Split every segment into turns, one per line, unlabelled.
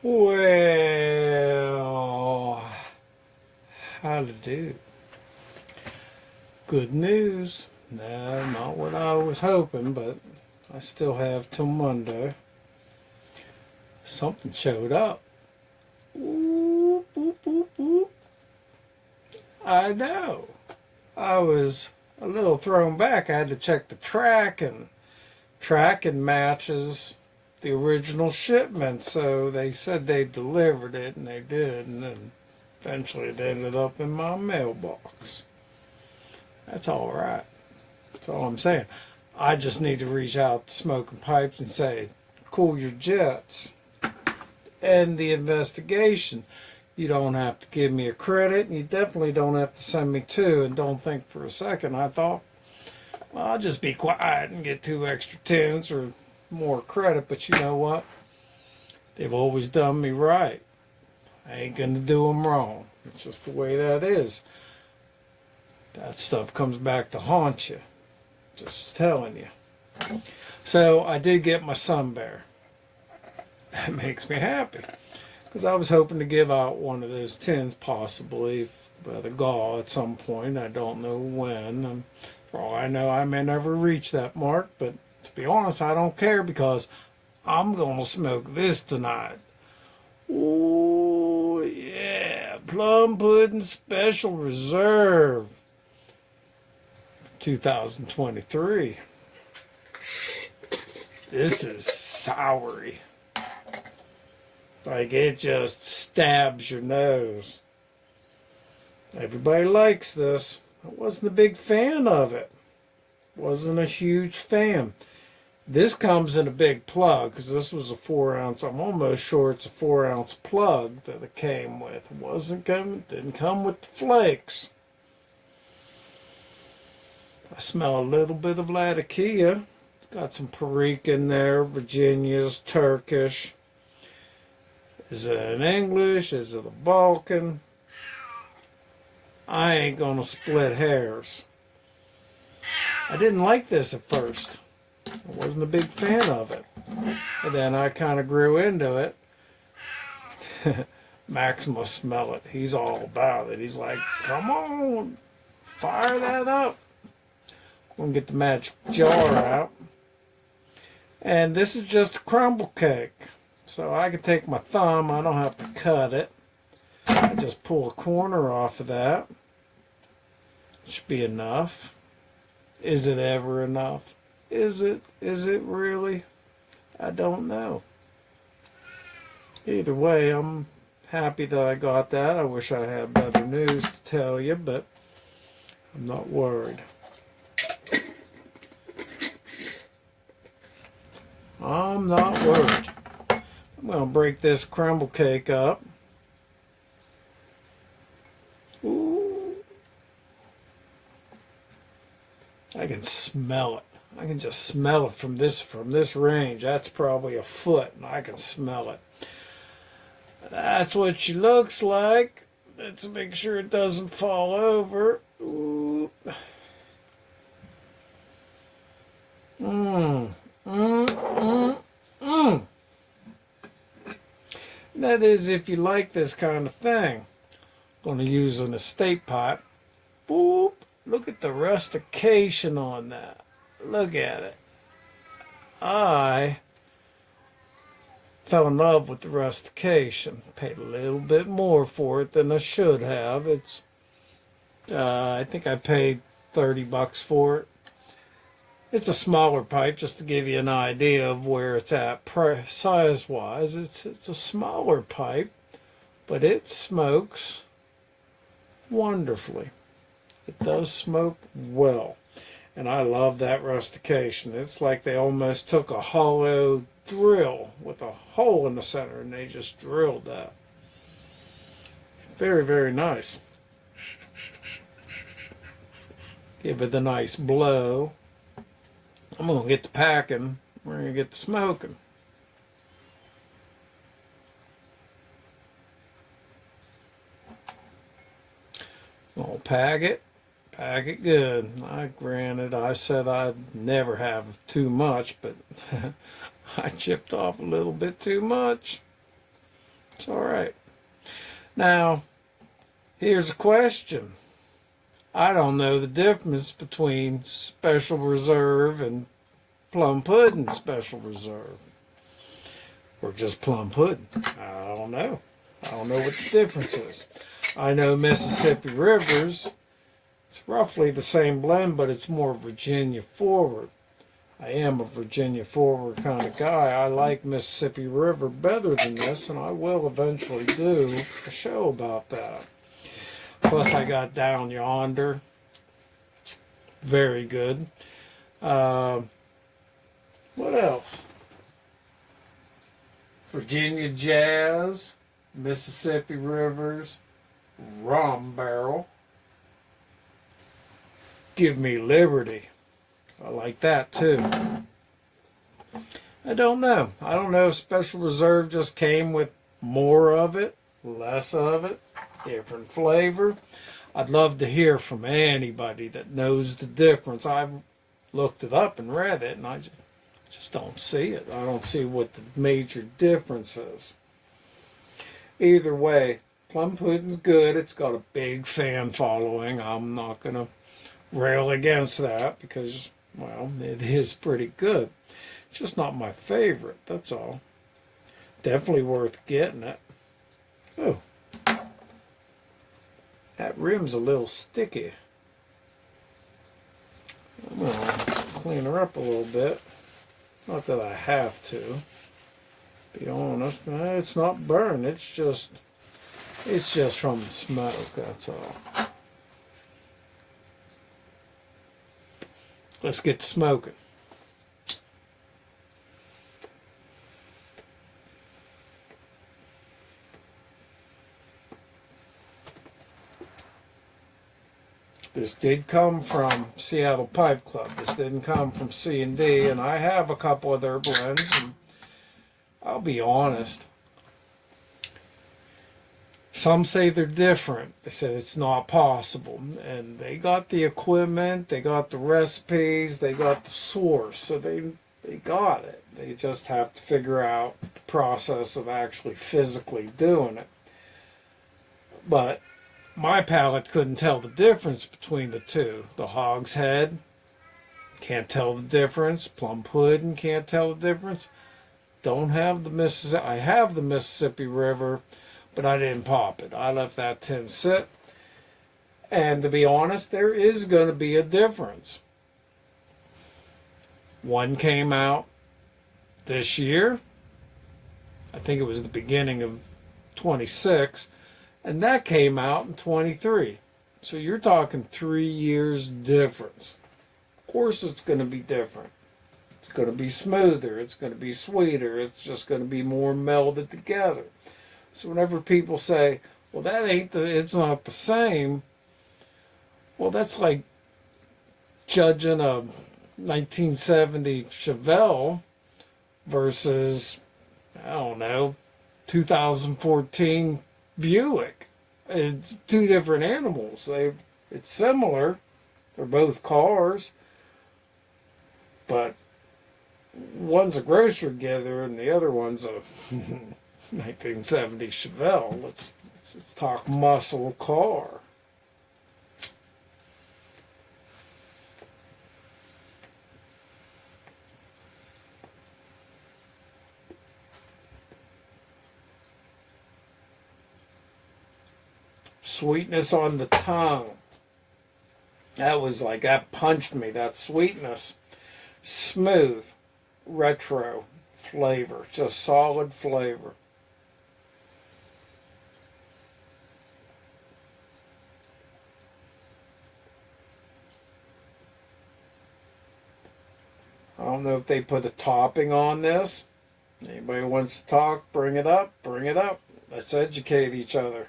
Well, how to do? Good news. No, not what I was hoping, but I still have till Monday. Something showed up. Whoop, whoop, whoop, whoop. I know. I was a little thrown back. I had to check the tracking matches the original shipment. So they said they delivered it, and they did, and then eventually it ended up in my mailbox. That's all right. That's all I'm saying. I just need to reach out to Smoking Pipes and say, cool your jets. End the investigation. You don't have to give me a credit, and you definitely don't have to send me two. And don't think for a second I thought, well, I'll just be quiet and get 2 extra 10s or more credit. But you know what? They've always done me right. I ain't going to do them wrong. It's just the way that is. That stuff comes back to haunt you. Just telling you. So I did get my sun bear. That makes me happy. Because I was hoping to give out one of those tins possibly by the gall at some point. I don't know when. And for all I know, I may never reach that mark. But to be honest, I don't care because I'm going to smoke this tonight. Oh, yeah. Plum Pudding Special Reserve. 2023. This is soury. Like it just stabs your nose. Everybody likes this. I wasn't a big fan of it. Wasn't a huge fan. This comes in a big plug because this was a 4-ounce. I'm almost sure it's a 4-ounce plug that it came with. Didn't come with the flakes. I smell a little bit of Latakia. It's got some Perique in there, Virginia's, Turkish. Is it an English? Is it a Balkan? I ain't gonna split hairs. I didn't like this at first. I wasn't a big fan of it. And then I kind of grew into it. Max must smell it. He's all about it. He's like, come on, fire that up. I'm going to get the magic jar out. And this is just a crumble cake. So I can take my thumb. I don't have to cut it. I just pull a corner off of that. Should be enough. Is it ever enough? Is it? Is it really? I don't know. Either way, I'm happy that I got that. I wish I had better news to tell you, but I'm not worried. I'm not worried. I'm going to break this crumble cake up. Ooh. I can smell it. I can just smell it from this range. That's probably a foot, and I can smell it. That's what she looks like. Let's make sure it doesn't fall over. Ooh. That is if you like this kind of thing. I'm going to use an estate pot. Boop. Look at the rustication on that. Look at it. I fell in love with the rustication. Paid a little bit more for it than I should have. It's I think I paid $30 for it. It's a smaller pipe, just to give you an idea of where it's at size-wise. It's a smaller pipe, but it smokes wonderfully. It does smoke well, and I love that rustication. It's like they almost took a hollow drill with a hole in the center, and they just drilled that. Very, very nice. Give it a nice blow. I'm going to get the packing. We're going to get the smoking. I'll pack it good. Granted, I said I'd never have too much, but I chipped off a little bit too much. It's all right. Now, here's a question. I don't know the difference between Special Reserve and Plum Pudding Special Reserve. Or just plum pudding. I don't know. I don't know what the difference is. I know Mississippi Rivers, it's roughly the same blend, but it's more Virginia forward. I am a Virginia forward kind of guy. I like Mississippi River better than this, and I will eventually do a show about that. Plus, I got Down Yonder. Very good. What else? Virginia Jazz, Mississippi Rivers, Rum Barrel. Give Me Liberty. I like that too. I don't know. I don't know if Special Reserve just came with more of it, less of it, different flavor. I'd love to hear from anybody that knows the difference. I've looked it up and read it, and I just don't see it. I don't see what the major difference is. Either way, plum pudding's good. It's got a big fan following. I'm not going to rail against that because, well, it is pretty good. It's just not my favorite, that's all. Definitely worth getting it. Oh, that rim's a little sticky. I'm going to clean her up a little bit. Not that I have to. Be honest, it's not burned. It's just from the smoke. That's all. Let's get to smoking. This did come from Seattle Pipe Club. This didn't come from C&D, and I have a couple of their blends, and I'll be honest. Some say they're different. They said it's not possible. And they got the equipment, they got the recipes, they got the source, so they got it. They just have to figure out the process of actually physically doing it. But my palate couldn't tell the difference between the two. The Hog's Head, can't tell the difference. Plum Pudding, can't tell the difference. Don't have the Mississippi. I have the Mississippi River, but I didn't pop it. I left that tin sit. And to be honest, there is going to be a difference. One came out this year. I think it was the beginning of 26. And that came out in 23. So you're talking 3 years difference. Of course it's going to be different. It's going to be smoother. It's going to be sweeter. It's just going to be more melded together. So whenever people say, well, it's not the same. Well, that's like judging a 1970 Chevelle versus, I don't know, 2014 Buick. It's two different animals. It's similar. They're both cars. But one's a grocery getter and the other one's a 1970 Chevelle. Let's talk muscle car. Sweetness on the tongue. That punched me, that sweetness. Smooth, retro flavor, just solid flavor. I don't know if they put a topping on this. Anybody wants to talk, bring it up, bring it up. Let's educate each other.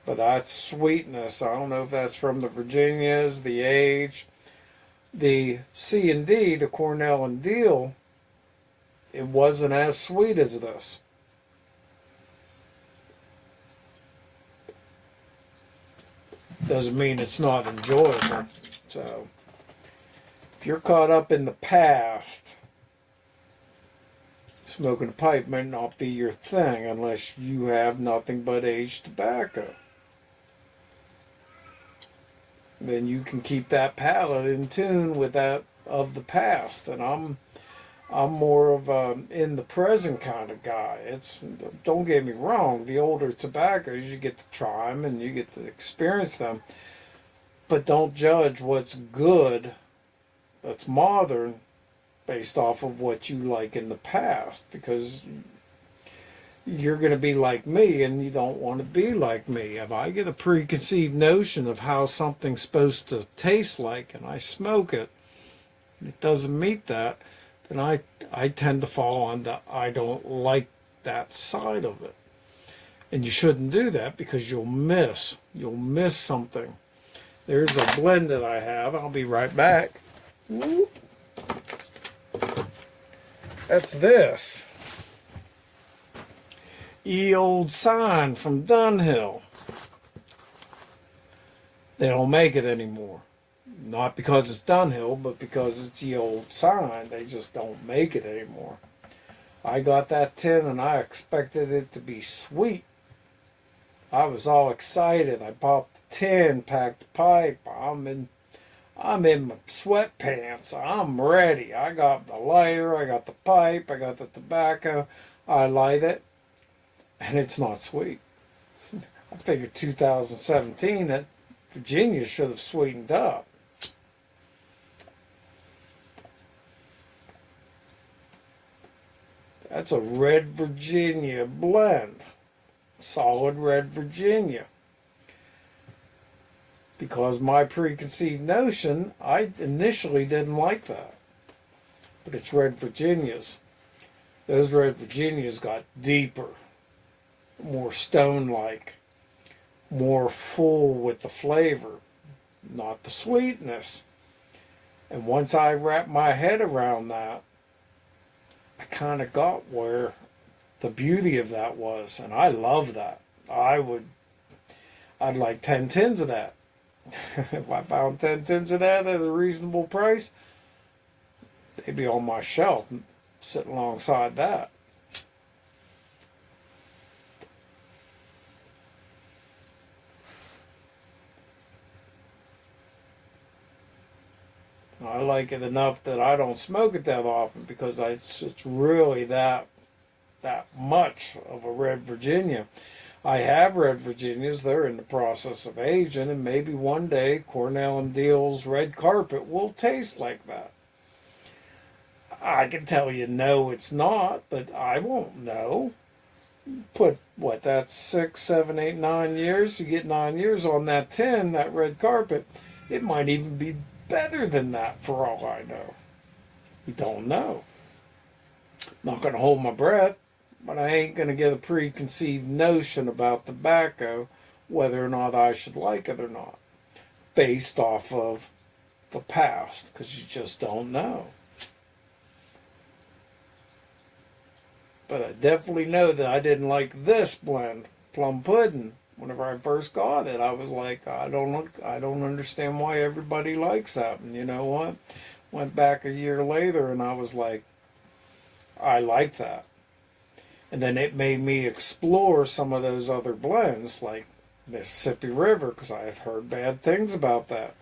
But that's sweetness. I don't know if that's from the Virginias, the age. The C&D, the Cornell and Deal, it wasn't as sweet as this. Doesn't mean it's not enjoyable. So, if you're caught up in the past, Smoking a pipe might not be your thing unless you have nothing but aged tobacco. Then you can keep that palate in tune with that of the past. And I'm more of a in the present kind of guy. Don't get me wrong, the older tobaccos, you get to try them and you get to experience them, but don't judge what's good, that's modern, based off of what you like in the past, because you're going to be like me and you don't want to be like me. If I get a preconceived notion of how something's supposed to taste like and I smoke it and it doesn't meet that, then I tend to fall on the I don't like that side of it. And you shouldn't do that because you'll miss something. There's a blend that I have. I'll be right back. Whoop. That's this. Old Sign from Dunhill. They don't make it anymore. Not because it's Dunhill, but because it's the old sign. They just don't make it anymore. I got that tin and I expected it to be sweet. I was all excited. I popped the tin, packed the pipe. I'm in my sweatpants. I'm ready. I got the lighter, I got the pipe, I got the tobacco. I light it, and it's not sweet. I figured 2017 that Virginia should have sweetened up. That's a red Virginia blend. Solid red Virginia. Because my preconceived notion, I initially didn't like that. But it's red Virginias. Those red Virginias got deeper, more stone-like, more full with the flavor, not the sweetness. And once I wrapped my head around that, I kind of got where the beauty of that was, and I love that. I'd like 10 tins of that. If I found 10 tins of that at a reasonable price, they'd be on my shelf sitting alongside that. I like it enough that I don't smoke it that often because it's really that much of a red Virginia. I have red Virginias. They're in the process of aging, and maybe one day Cornell and Deal's red carpet will taste like that. I can tell you no, it's not, but I won't know. Put what, that's 6, 7, 8, 9 years. You get 9 years on that tin, that red carpet. It might even be better than that for all I know. We don't know. Not going to hold my breath, but I ain't going to get a preconceived notion about tobacco, whether or not I should like it or not, based off of the past, because you just don't know. But I definitely know that I didn't like this blend, Plum Pudding. Whenever I first got it, I was like, I don't understand why everybody likes that. And you know what? Went back a year later, and I was like, I like that. And then it made me explore some of those other blends, like Mississippi River, because I had heard bad things about that.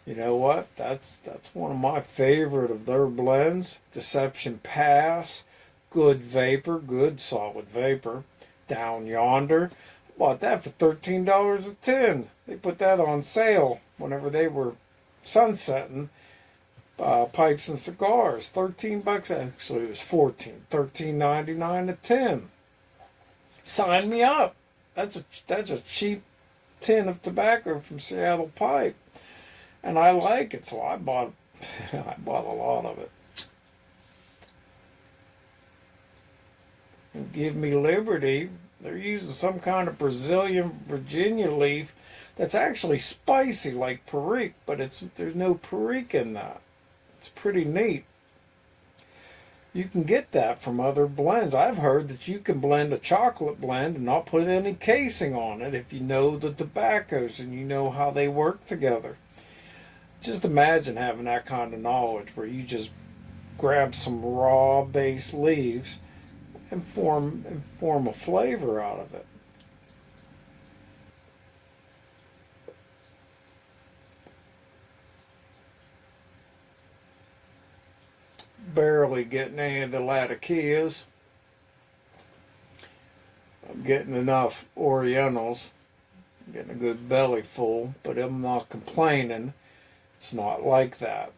You know what? That's one of my favorite of their blends. Deception Pass, good vapor, good solid vapor. Down Yonder, bought that for $13 a tin. They put that on sale whenever they were sunsetting. Pipes and cigars, $13. Actually, it was 14, $13.99 a tin. Sign me up. That's a cheap tin of tobacco from Seattle Pipe, and I like it, so I bought I bought a lot of it. And Give Me Liberty. They're using some kind of Brazilian Virginia leaf that's actually spicy like Perique, but there's no Perique in that. It's pretty neat. You can get that from other blends. I've heard that you can blend a chocolate blend and not put any casing on it if you know the tobaccos and you know how they work together. Just imagine having that kind of knowledge where you just grab some raw base leaves and form a flavor out of it. Barely getting any of the Latakias. I'm getting enough Orientals. I'm getting a good belly full, but I'm not complaining. It's not like that.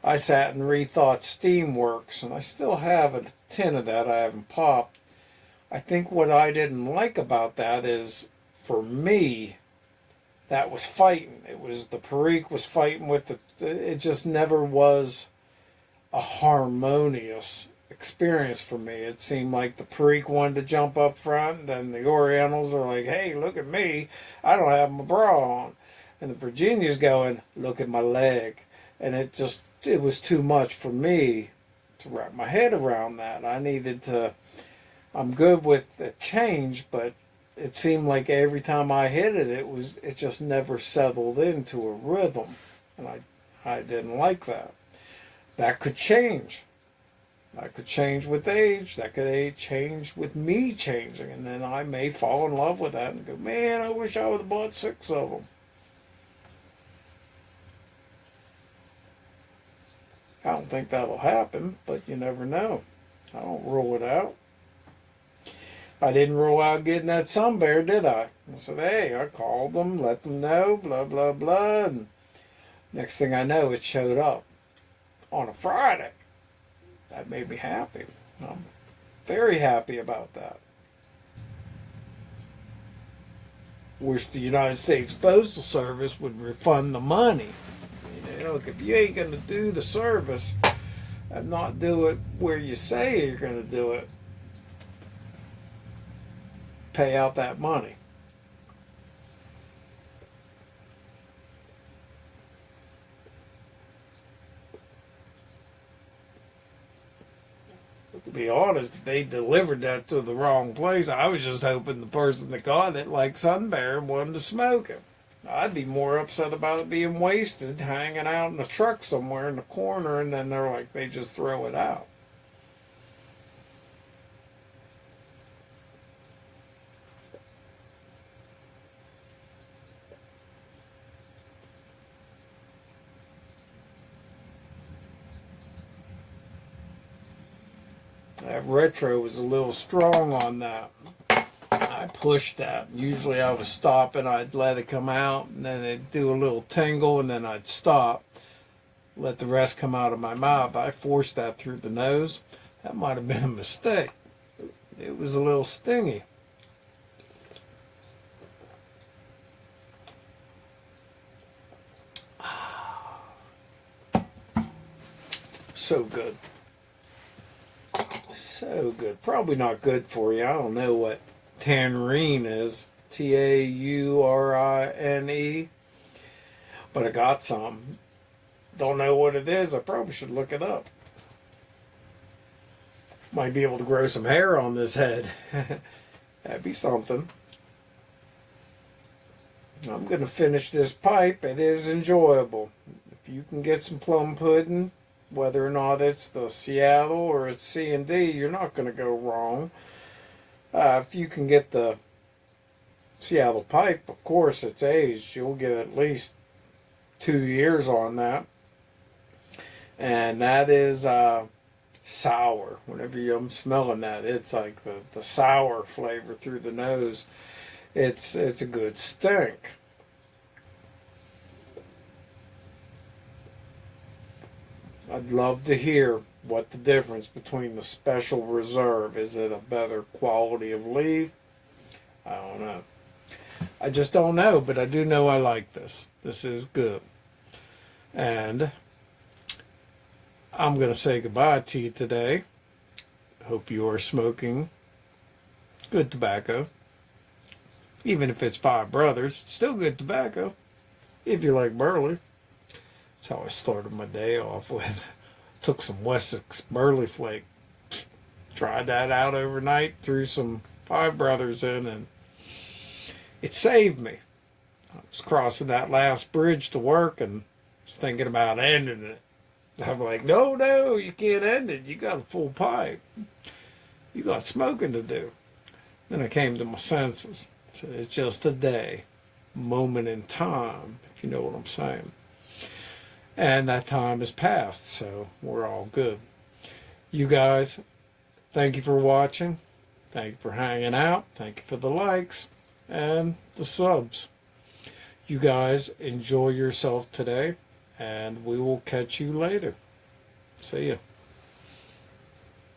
I sat and rethought Steamworks, and I still have a tin of that I haven't popped. I think what I didn't like about that is, for me, that was fighting. It was the Perique was fighting with it just never was a harmonious experience for me. It seemed like the Perique wanted to jump up front, and then the Orientals are like, hey, look at me, I don't have my bra on. And the Virginia's going, look at my leg. And it was too much for me to wrap my head around that. I'm good with the change, but it seemed like every time I hit it, it just never settled into a rhythm. And I didn't like that. That could change. That could change with age. That could change with me changing. And then I may fall in love with that and go, man, I wish I would have bought 6 of them. I don't think that'll happen, but you never know. I don't rule it out. I didn't rule out getting that Sun Bear, did I? I said, hey, I called them, let them know, blah, blah, blah. And next thing I know, it showed up on a Friday. That made me happy. I'm very happy about that. Wish the United States Postal Service would refund the money. Look, if you ain't going to do the service and not do it where you say you're going to do it, pay out that money. To be honest, if they delivered that to the wrong place, I was just hoping the person that got it, like Sun Bear, wanted to smoke it. I'd be more upset about it being wasted, hanging out in a truck somewhere in the corner, and then they just throw it out. That retro was a little strong on that. I pushed that. Usually I was stopping, I'd let it come out, and then it'd do a little tingle, and then I'd stop, let the rest come out of my mouth. I forced that through the nose. That might have been a mistake. It was a little stingy. So good. So good. Probably not good for you. I don't know what tangerine is. Taurine. But I got some. Don't know what it is. I probably should look it up. Might be able to grow some hair on this head. That'd be something. I'm going to finish this pipe. It is enjoyable. If you can get some plum pudding, whether or not it's the Seattle or it's C&D, you're not going to go wrong. If you can get the Seattle pipe, of course it's aged. You'll get at least 2 years on that. And that is sour. Whenever I'm smelling that, it's like the sour flavor through the nose. It's a good stink. I'd love to hear what the difference between the Special Reserve. Is it a better quality of leaf? I don't know. I just don't know, but I do know I like this. This is good. And I'm going to say goodbye to you today. Hope you are smoking good tobacco. Even if it's Five Brothers, still good tobacco. If you like burley. That's how I started my day off with. Took some Wessex burley flake. Tried that out overnight. Threw some Five Brothers in, and it saved me. I was crossing that last bridge to work and was thinking about ending it. I'm like, no, you can't end it. You got a full pipe. You got smoking to do. Then I came to my senses. I said, it's just a day, moment in time, if you know what I'm saying. And that time has passed, so we're all good. You guys, thank you for watching. Thank you for hanging out. Thank you for the likes and the subs. You guys enjoy yourself today, and we will catch you later. See ya.